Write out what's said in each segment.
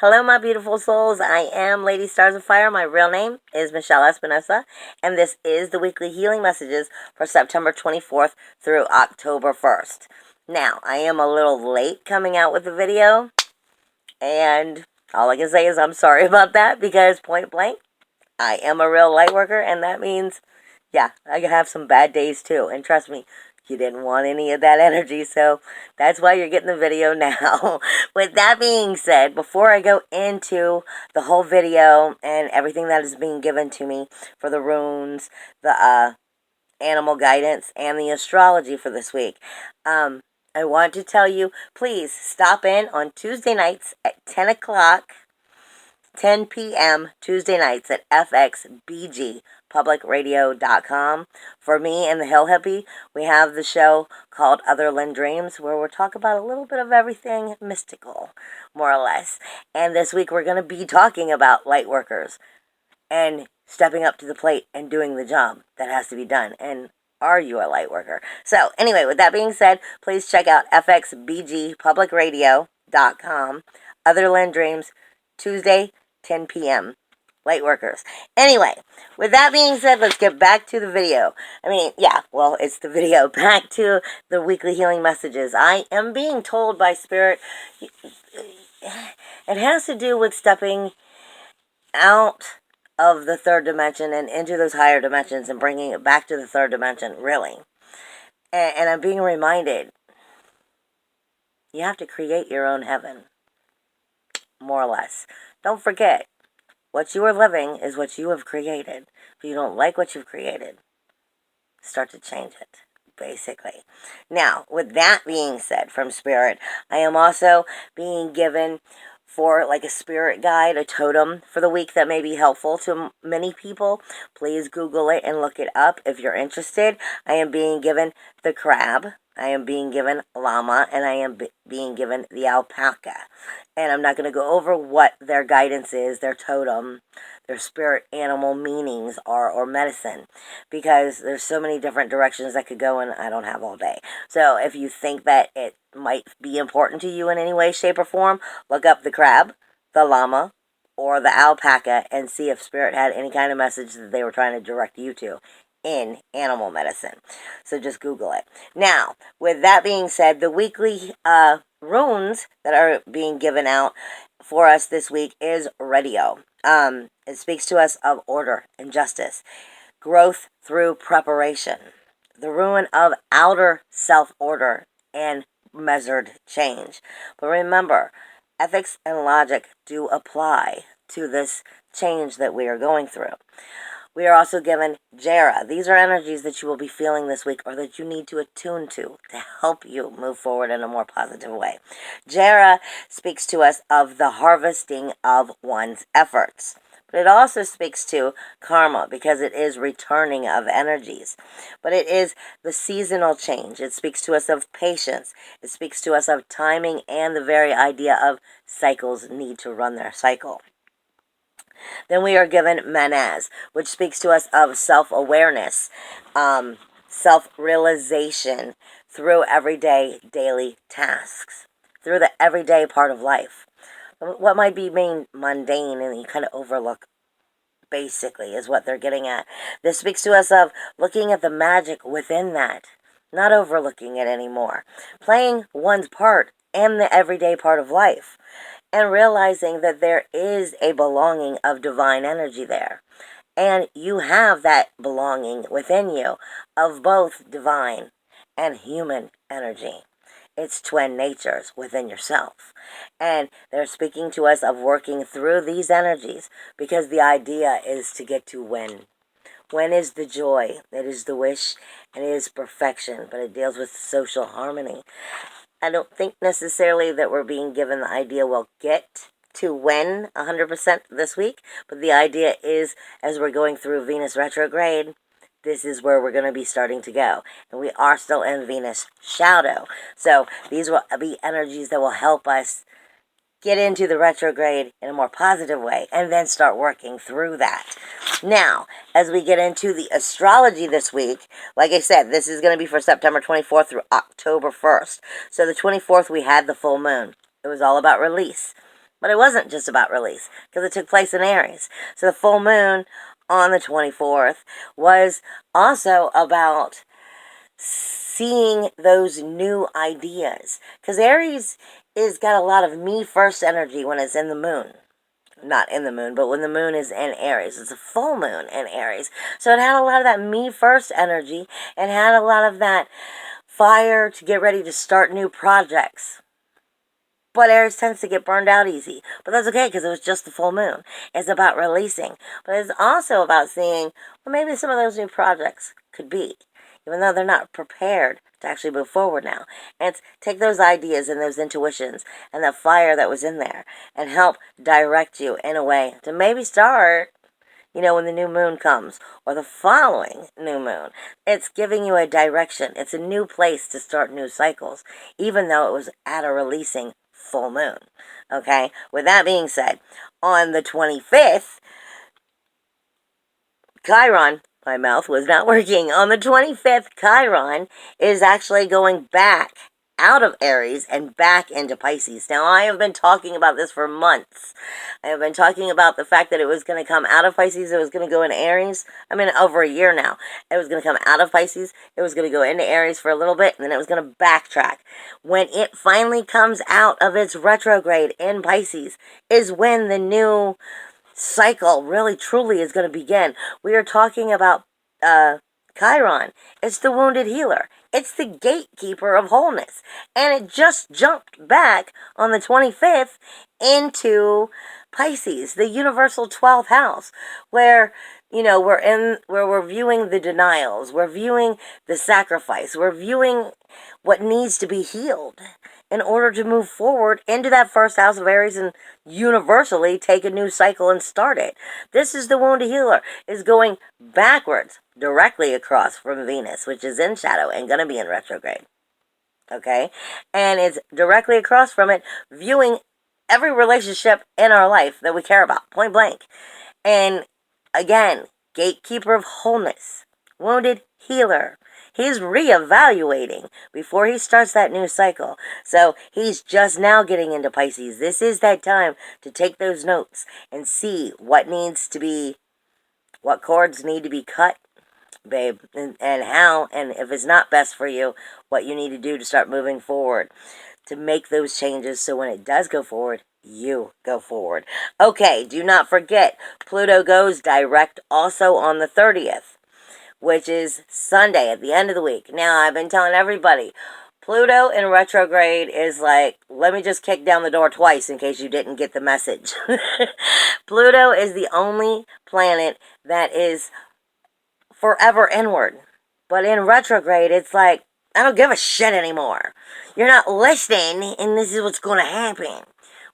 Hello, my beautiful souls. I am Lady Stars of Fire. My real name is Michelle Espinosa, and this is the weekly healing messages for September 24th through October 1st. Now, I am a little late coming out with the video, and all I can say is I'm sorry about that because point blank, I am a real light worker, and that means, yeah, I have some bad days too. And trust me, you didn't want any of that energy, so that's why you're getting the video now. With that being said, before I go into the whole video and everything that is being given to me for the runes, the animal guidance, and the astrology for this week, I want to tell you, please stop in on Tuesday nights at 10 o'clock 10 p.m. Tuesday nights at fxbgpublicradio.com. For me and the Hill Hippie, we have the show called Otherland Dreams, where we'll talk about a little bit of everything mystical, more or less. And this week we're going to be talking about light workers and stepping up to the plate and doing the job that has to be done. And are you a light worker? So anyway, with that being said, please check out fxbgpublicradio.com. Otherland Dreams, Tuesday, 10 p.m. Light workers. Anyway, with that being said, let's get back to the video. It's the video. Back to the weekly healing messages. I am being told by Spirit, it has to do with stepping out of the third dimension and into those higher dimensions and bringing it back to the third dimension, really. And I'm being reminded, you have to create your own heaven, more or less. Don't forget, what you are living is what you have created. If you don't like what you've created, start to change it, basically. Now, with that being said from Spirit, I am also being given for like a spirit guide, a totem for the week that may be helpful to many people. Please Google it and look it up if you're interested. I am being given the crab, I am being given llama, and I am being given the alpaca. And I'm not going to go over what their guidance is, their totem, their spirit animal meanings are, or medicine, because there's so many different directions that could go, and I don't have all day. So if you think that it might be important to you in any way, shape, or form, look up the crab, the llama, or the alpaca and see if Spirit had any kind of message that they were trying to direct you to in animal medicine. So just Google it. Now, with that being said, the weekly runes that are being given out for us this week is radio. It speaks to us of order and justice, growth through preparation, the ruin of outer self-order, and measured change. But remember, ethics and logic do apply to this change that we are going through. We are also given Jera. These are energies that you will be feeling this week, or that you need to attune to help you move forward in a more positive way. Jera speaks to us of the harvesting of one's efforts. But it also speaks to karma, because it is returning of energies. But it is the seasonal change. It speaks to us of patience. It speaks to us of timing and the very idea of cycles need to run their cycle. Then we are given Manaz, which speaks to us of self-awareness, self-realization through everyday daily tasks, through the everyday part of life. What might be mundane and you kind of overlook, basically, is what they're getting at. This speaks to us of looking at the magic within that, not overlooking it anymore, playing one's part in the everyday part of life, and realizing that there is a belonging of divine energy there. And you have that belonging within you of both divine and human energy. It's twin natures within yourself. And they're speaking to us of working through these energies, because the idea is to get to when. When is the joy, it is the wish, and it is perfection, but it deals with social harmony. I don't think necessarily that we're being given the idea we'll get to win 100% this week, but the idea is, as we're going through Venus retrograde, this is where we're going to be starting to go. And we are still in Venus shadow. So these will be energies that will help us get into the retrograde in a more positive way, and then start working through that. Now, as we get into the astrology this week, like I said, this is going to be for September 24th through October 1st. So the 24th, we had the full moon. It was all about release. But it wasn't just about release, because it took place in Aries. So the full moon on the 24th was also about seeing those new ideas. Because Aries is got a lot of me first energy when it's in the moon. Not in the moon, but when the moon is in Aries. It's a full moon in Aries. So it had a lot of that me first energy and had a lot of that fire to get ready to start new projects. But Aries tends to get burned out easy. But that's okay because it was just the full moon. It's about releasing. But it's also about seeing what maybe some of those new projects could be, even though they're not prepared to actually move forward now. And it's take those ideas and those intuitions and that fire that was in there and help direct you in a way to maybe start, when the new moon comes or the following new moon. It's giving you a direction. It's a new place to start new cycles, even though it was at a releasing full moon. Okay? With that being said, on the 25th, Chiron, my mouth was not working. On the 25th, Chiron is actually going back out of Aries and back into Pisces. Now, I have been talking about this for months. I have been talking about the fact that it was going to come out of Pisces, it was going to go into Aries. Over a year now. It was going to come out of Pisces, it was going to go into Aries for a little bit, and then it was going to backtrack. When it finally comes out of its retrograde in Pisces is when the new cycle really truly is going to begin. We are talking about Chiron. It's the wounded healer. It's the gatekeeper of wholeness. And it just jumped back on the 25th into Pisces, the universal 12th house, where we're viewing the denials, we're viewing the sacrifice, we're viewing what needs to be healed in order to move forward into that first house of Aries and universally take a new cycle and start it. This is the wounded healer, is going backwards, directly across from Venus, which is in shadow and going to be in retrograde. Okay? And it's directly across from it, viewing every relationship in our life that we care about, point blank. And again, gatekeeper of wholeness, wounded healer. He's reevaluating before he starts that new cycle. So he's just now getting into Pisces. This is that time to take those notes and see what cords need to be cut, babe, and how, and if it's not best for you, what you need to do to start moving forward, to make those changes so when it does go forward, you go forward. Okay, do not forget, Pluto goes direct also on the 30th. Which is Sunday at the end of the week. Now, I've been telling everybody, Pluto in retrograde is like, let me just kick down the door twice in case you didn't get the message. Pluto is the only planet that is forever inward. But in retrograde, it's like, I don't give a shit anymore. You're not listening, and this is what's going to happen.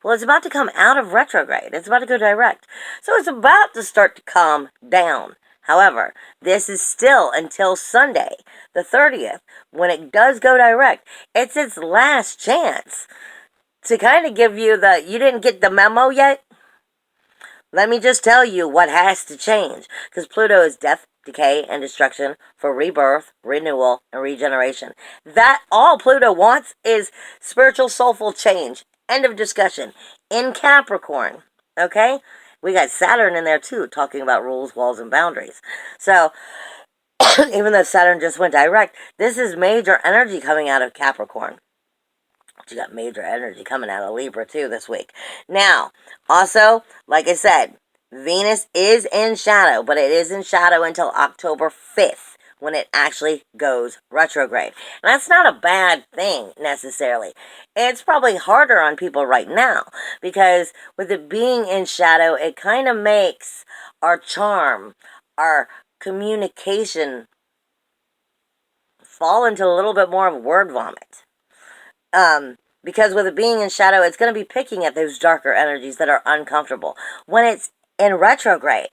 Well, it's about to come out of retrograde. It's about to go direct. So it's about to start to calm down. However, this is still until Sunday, the 30th, when it does go direct. It's its last chance to kind of give you you didn't get the memo yet? Let me just tell you what has to change. Because Pluto is death, decay, and destruction for rebirth, renewal, and regeneration. That all Pluto wants is spiritual, soulful change. End of discussion. In Capricorn, okay? We got Saturn in there too, talking about rules, walls, and boundaries. So, even though Saturn just went direct, this is major energy coming out of Capricorn. You got major energy coming out of Libra too this week. Now, also, like I said, Venus is in shadow, but it is in shadow until October 5th. When it actually goes retrograde. And that's not a bad thing, necessarily. It's probably harder on people right now, because with it being in shadow, it kind of makes our charm, our communication, fall into a little bit more of word vomit. Because with it being in shadow, it's going to be picking at those darker energies that are uncomfortable. When it's in retrograde,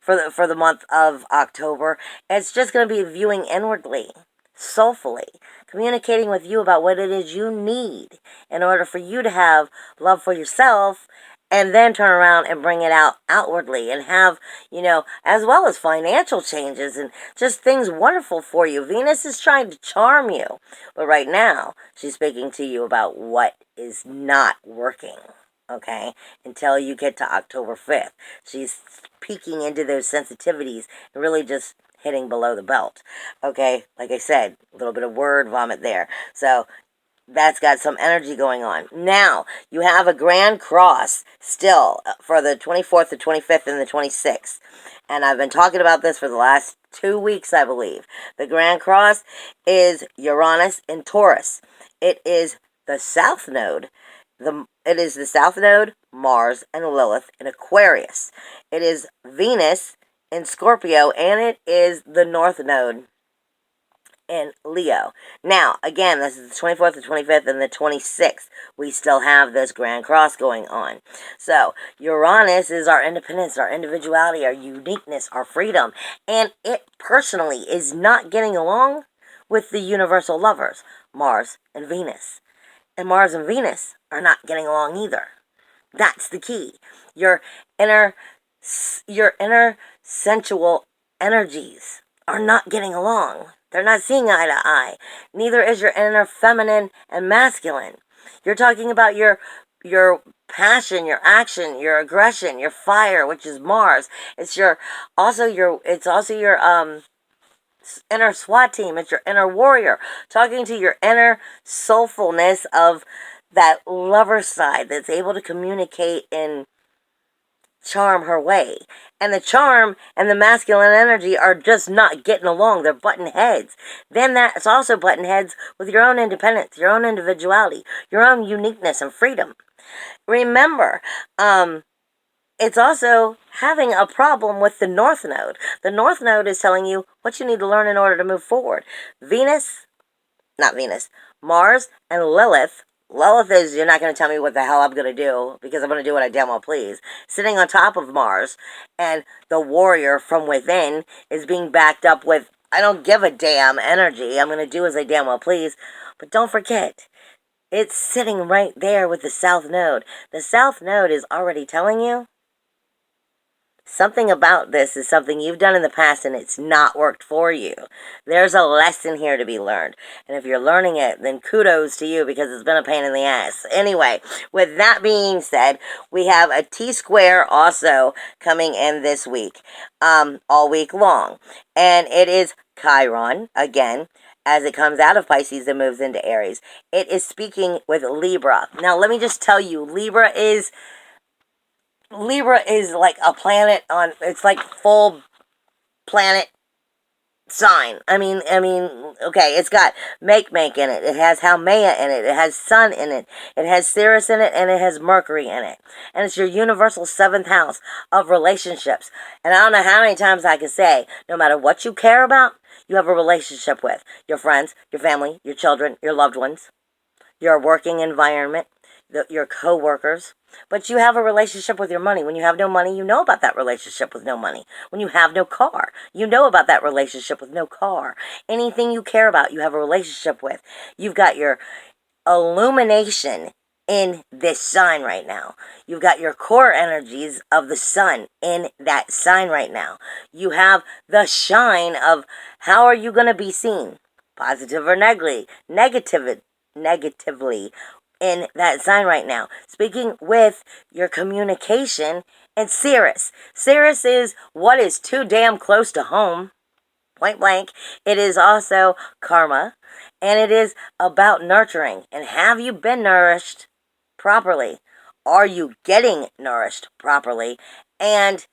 for the month of October, it's just going to be viewing inwardly, soulfully, communicating with you about what it is you need in order for you to have love for yourself, and then turn around and bring it out outwardly and have, as well as financial changes and just things wonderful for you. Venus is trying to charm you, but right now she's speaking to you about what is not working. okay, until you get to October 5th. She's peeking into those sensitivities and really just hitting below the belt, okay? Like I said, a little bit of word vomit there. So that's got some energy going on. Now, you have a Grand Cross still for the 24th, the 25th, and the 26th. And I've been talking about this for the last 2 weeks, I believe. The Grand Cross is Uranus in Taurus. It is the South Node. It is the South Node, Mars, and Lilith in Aquarius. It is Venus in Scorpio, and it is the North Node in Leo. Now, again, this is the 24th, the 25th, and the 26th. We still have this Grand Cross going on. So, Uranus is our independence, our individuality, our uniqueness, our freedom. And it personally is not getting along with the universal lovers, Mars and Venus. And Mars and Venus are not getting along either. That's the key. Your inner sensual energies are not getting along. They're not seeing eye to eye. Neither is your inner feminine and masculine. You're talking about your passion, your action, your aggression, your fire, which is Mars. It's also your inner SWAT team. It's your inner warrior. Talking to your inner soulfulness of that lover side that's able to communicate and charm her way. And the charm and the masculine energy are just not getting along. They're butting heads. Then that's also butting heads with your own independence, your own individuality, your own uniqueness and freedom. Remember, it's also having a problem with the North Node. The North Node is telling you what you need to learn in order to move forward. Mars and Lilith. Lilith is, you're not going to tell me what the hell I'm going to do, because I'm going to do what I damn well please. Sitting on top of Mars, and the warrior from within is being backed up with, I don't give a damn energy. I'm going to do as I damn well please. But don't forget, it's sitting right there with the South Node. The South Node is already telling you something about this is something you've done in the past and it's not worked for you. There's a lesson here to be learned. And if you're learning it, then kudos to you, because it's been a pain in the ass. Anyway, with that being said, we have a T-square also coming in this week, all week long. And it is Chiron, again, as it comes out of Pisces and moves into Aries. It is speaking with Libra. Now, let me just tell you, Libra is like a planet it's like full planet sign. I mean, okay, it's got make in it. It has Haumea in it. It has Sun in it. It has Ceres in it, and it has Mercury in it. And it's your universal 7th house of relationships. And I don't know how many times I can say, no matter what you care about, you have a relationship with your friends, your family, your children, your loved ones, your working environment, your co-workers. But you have a relationship with your money. When you have no money, you know about that relationship with no money. When you have no car, you know about that relationship with no car. Anything you care about, you have a relationship with. You've got your illumination in this sign right now. You've got your core energies of the sun in that sign right now. You have the shine of how are you going to be seen, positive or negatively in that sign right now. Speaking with your communication and Ceres. Ceres is what is too damn close to home. Point blank. It is also karma. And it is about nurturing. And have you been nourished properly? Are you getting nourished properly? And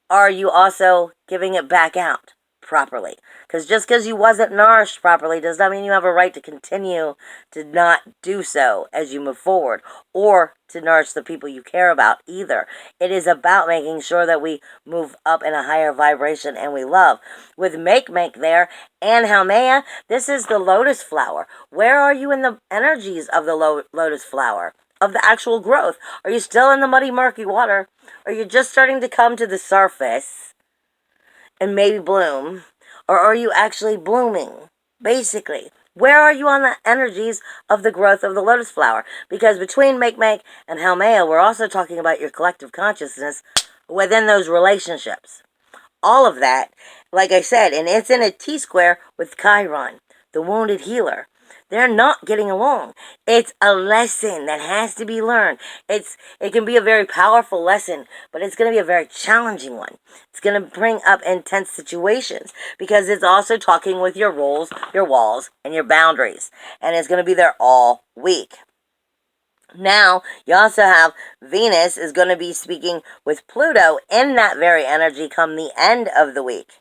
are you also giving it back out properly? Because just because you wasn't nourished properly does not mean you have a right to continue to not do so as you move forward, or to nourish the people you care about either. It is about making sure that we move up in a higher vibration and we love. With make there and Haumea, this is the lotus flower. Where are you in the energies of the lotus flower? Of the actual growth? Are you still in the muddy, murky water? Are you just starting to come to the surface and maybe bloom? Or are you actually blooming? Basically, where are you on the energies of the growth of the lotus flower? Because between make and Haumea, we're also talking about your collective consciousness within those relationships. All of that, like I said, and it's in a T-square with Chiron, the wounded healer. They're not getting along. It's a lesson that has to be learned. It can be a very powerful lesson, but it's going to be a very challenging one. It's going to bring up intense situations because it's also talking with your rules, your walls, and your boundaries. And it's going to be there all week. Now, you also have Venus is going to be speaking with Pluto in that very energy come the end of the week.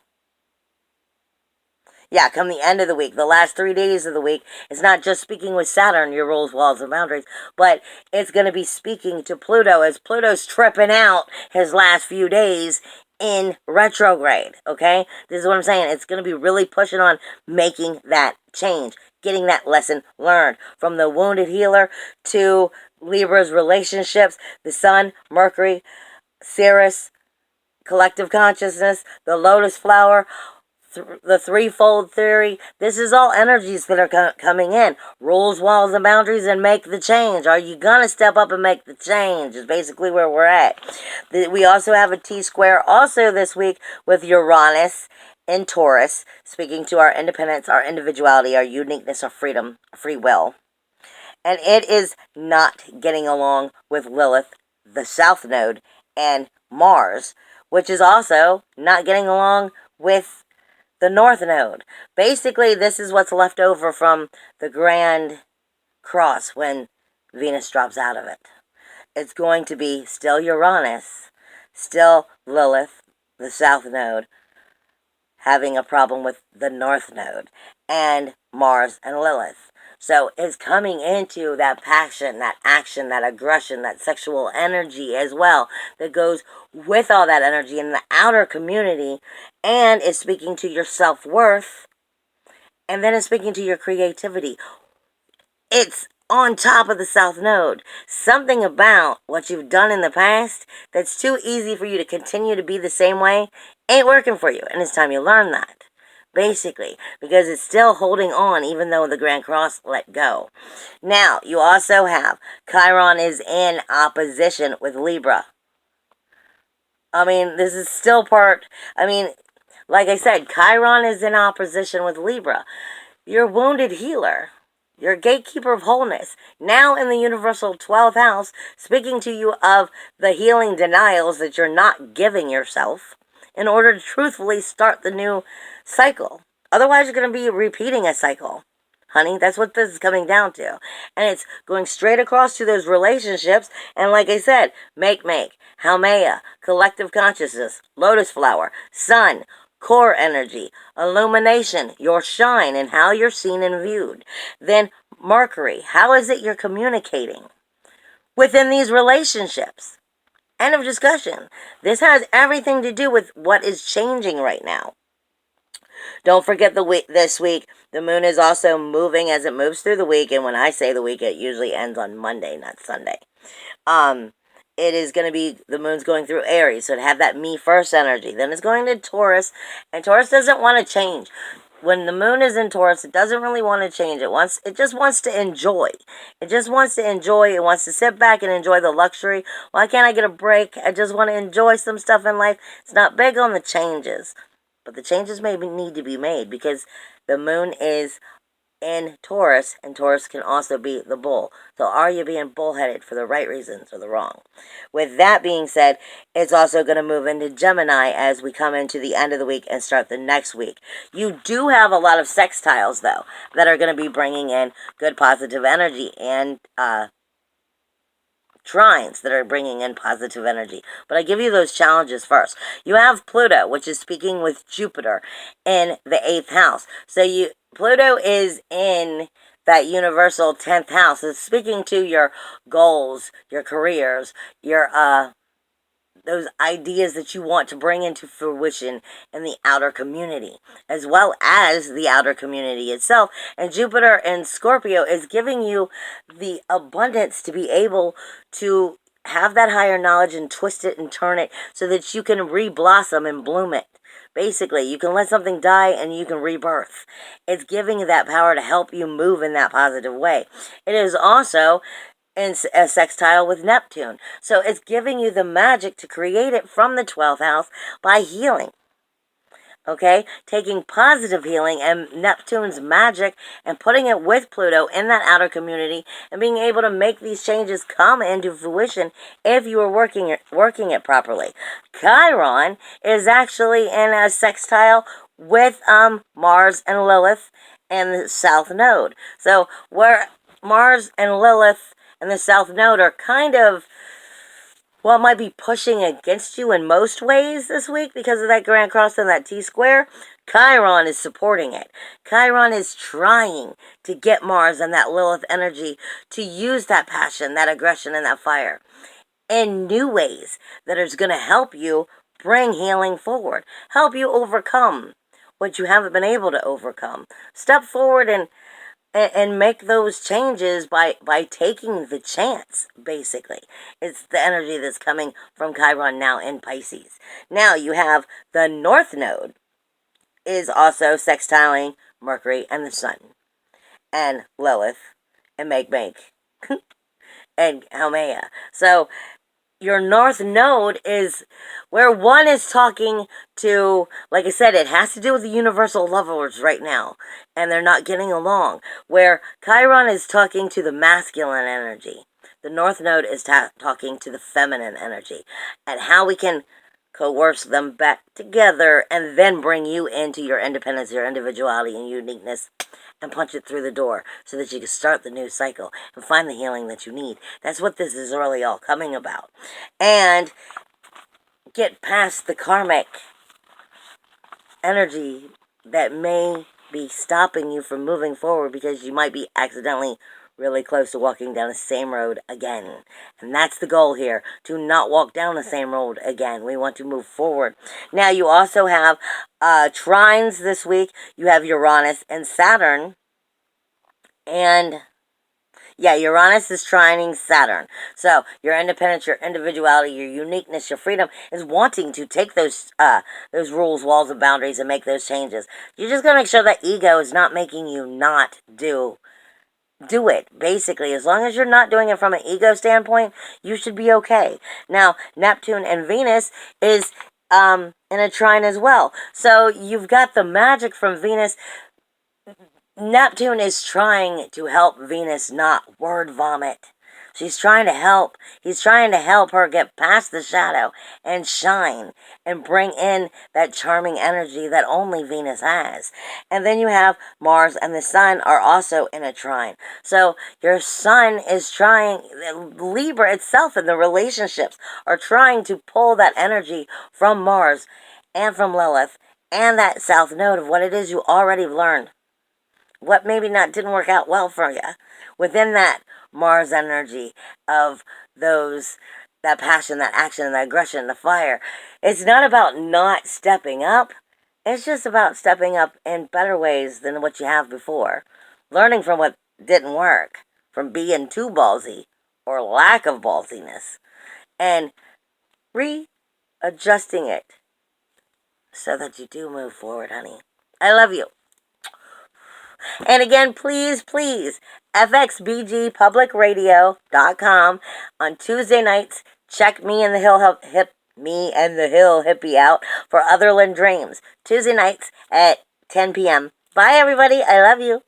Yeah, come the end of the week, the last 3 days of the week, it's not just speaking with Saturn, your rules, walls, and boundaries, but it's going to be speaking to Pluto as Pluto's tripping out his last few days in retrograde, okay? This is what I'm saying. It's going to be really pushing on making that change, getting that lesson learned. From the wounded healer to Libra's relationships, the Sun, Mercury, Ceres, collective consciousness, the lotus flower, the threefold theory. This is all energies that are coming in. Rules, walls, and boundaries, and make the change. Are you going to step up and make the change is basically where we're at. We also have a T-square also this week with Uranus in Taurus, speaking to our independence, our individuality, our uniqueness, our freedom, free will. And it is not getting along with Lilith, the South Node, and Mars, which is also not getting along with the North Node. Basically, this is what's left over from the Grand Cross when Venus drops out of it. It's going to be still Uranus, still Lilith, the South Node, having a problem with the North Node, and Mars and Lilith. So it's coming into that passion, that action, that aggression, that sexual energy as well that goes with all that energy in the outer community, and is speaking to your self-worth, and then it's speaking to your creativity. It's on top of the South Node. Something about what you've done in the past that's too easy for you to continue to be the same way ain't working for you, and it's time you learn that. Basically, because it's still holding on even though the Grand Cross let go. Now, you also have Chiron is in opposition with Libra. This is still part, like I said, Chiron is in opposition with Libra. Your wounded healer, your gatekeeper of wholeness, now in the universal 12th house, speaking to you of the healing denials that you're not giving yourself in order to truthfully start the new cycle. Otherwise, you're going to be repeating a cycle. Honey, that's what this is coming down to. And it's going straight across to those relationships. And like I said, make, Haumea, collective consciousness, lotus flower, sun, core energy, illumination, your shine, and how you're seen and viewed. Then Mercury, how is it you're communicating within these relationships? End of discussion. This has everything to do with what is changing right now. Don't forget this week, the moon is also moving as it moves through the week. And when I say the week, it usually ends on Monday, not Sunday. It is going to be, the moon's going through Aries, so it have that me first energy. Then it's going to Taurus, and Taurus doesn't want to change. When the moon is in Taurus, it doesn't really want to change. It just wants to enjoy. It just wants to enjoy. It wants to sit back and enjoy the luxury. Why can't I get a break? I just want to enjoy some stuff in life. It's not big on the changes. But the changes may need to be made because the moon is in Taurus, and Taurus can also be the bull. So are you being bullheaded for the right reasons or the wrong? With that being said, it's also going to move into Gemini as we come into the end of the week and start the next week. You do have a lot of sextiles, though, that are going to be bringing in good positive energy and trines that are bringing in positive energy. But I give you those challenges first. You have Pluto, which is speaking with Jupiter in the 8th house. So Pluto is in that universal 10th house. It's speaking to your goals, your careers, your those ideas that you want to bring into fruition in the outer community, as well as the outer community itself. And Jupiter in Scorpio is giving you the abundance to be able to have that higher knowledge and twist it and turn it so that you can re-blossom and bloom it. Basically, you can let something die and you can rebirth. It's giving you that power to help you move in that positive way. It is also in a sextile with Neptune. So it's giving you the magic to create it from the 12th house by healing. Okay, taking positive healing and Neptune's magic and putting it with Pluto in that outer community and being able to make these changes come into fruition if you are working it properly. Chiron is actually in a sextile with Mars and Lilith and the South Node. So where Mars and Lilith and the South Node are kind of, well, it might be pushing against you in most ways this week because of that Grand Cross and that T-square, Chiron is supporting it. Chiron is trying to get Mars and that Lilith energy to use that passion, that aggression, and that fire in new ways that is going to help you bring healing forward, help you overcome what you haven't been able to overcome. Step forward and make those changes by taking the chance, basically. It's the energy that's coming from Chiron now in Pisces. Now you have the North Node is also sextiling Mercury and the Sun and Lilith and Make and Haumea. So your North Node is where one is talking to, like I said, it has to do with the universal lovers right now, and they're not getting along. Where Chiron is talking to the masculine energy, the North Node is talking to the feminine energy, and how we can coerce them back together and then bring you into your independence, your individuality, and uniqueness, and punch it through the door so that you can start the new cycle and find the healing that you need. That's what this is really all coming about. And get past the karmic energy that may be stopping you from moving forward because you might be accidentally really close to walking down the same road again. And that's the goal here, to not walk down the same road again. We want to move forward. Now, you also have trines this week. You have Uranus and Saturn. And yeah, Uranus is trining Saturn. So your independence, your individuality, your uniqueness, your freedom is wanting to take those rules, walls, and boundaries and make those changes. You just gotta make sure that ego is not making you not do it. Basically, as long as you're not doing it from an ego standpoint, you should be okay. Now, Neptune and Venus is in a trine as well. So you've got the magic from Venus. Neptune is trying to help Venus not word vomit. She's trying to help. He's trying to help her get past the shadow and shine and bring in that charming energy that only Venus has. And then you have Mars and the Sun are also in a trine. So your Sun is trying, Libra itself and the relationships are trying to pull that energy from Mars and from Lilith and that South Node of what it is you already learned. What maybe not didn't work out well for you within that Mars energy of that passion, that action, that aggression, the fire. It's not about not stepping up. It's just about stepping up in better ways than what you have before. Learning from what didn't work, from being too ballsy or lack of ballsiness, and readjusting it so that you do move forward, honey. I love you. And again, please, fxbgpublicradio.com on Tuesday nights. Check me and the Hill Hippie out for Otherland Dreams. Tuesday nights at 10 p.m. Bye, everybody. I love you.